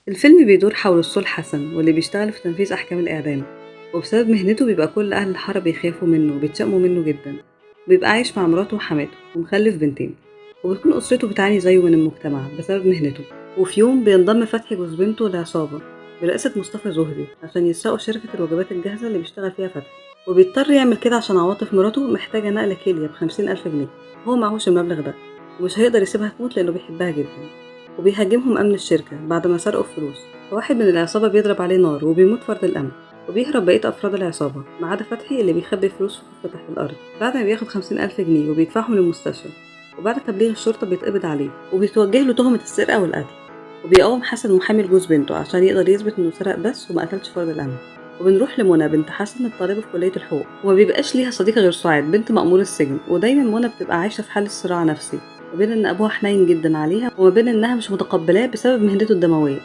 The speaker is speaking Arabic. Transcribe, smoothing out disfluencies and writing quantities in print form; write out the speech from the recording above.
الفيلم بيدور حول الصول حسن واللي بيشتغل في تنفيذ أحكام الإعدام، وبسبب مهنته بيبقى كل أهل الحارة بيخافوا منه وبيتشائموا منه جدا. بيبقى عايش مع مراته وحماته ومخلف بنتين، وبتكون أسرته بتعاني زيه من المجتمع بسبب مهنته. وفي يوم بينضم فتحي جوز بنته لعصابة برئاسة مصطفى زهري عشان يسرقوا شركة الوجبات الجاهزة اللي بيشتغل فيها فتحي، وبيضطر يعمل كده عشان عواطف مراته محتاجة نقل كلية ب50,000 جنيه. هو معهوش المبلغ ده ومش هيقدر يسيبها تموت لأنه بيحبها جدا. وبيهاجمهم أمن الشركة بعد ما سرقوا الفلوس، فواحد من العصابة بيضرب عليه نار وبيموت فرد الأمن. وبيهرب بقية أفراد العصابة ما عدا فتحي اللي بيخبي فلوس في حفرة تحت الأرض بعد ما بياخد 50,000 جنيه وبيدفعهم للمستشفى. وبعد تبليغ الشرطة بيتقبض عليه وبيتوجه له تهمة السرقة والقتل. وبيقاوم حسن محامي لجوز بنته عشان يقدر يثبت إنه سرق بس وما قتلش فرد الأمن. وبنروح لمنى بنت حسن الطالبة في كلية الحقوق، وما بيبقاش ليها صديقة غير سعاد بنت مأمور السجن. ودايما منى بتبقى عايشة في حالة صراع نفسي ما بين إن أبوها حنين جدا عليها وما بين إنها مش متقبلاه بسبب مهنته الدموية.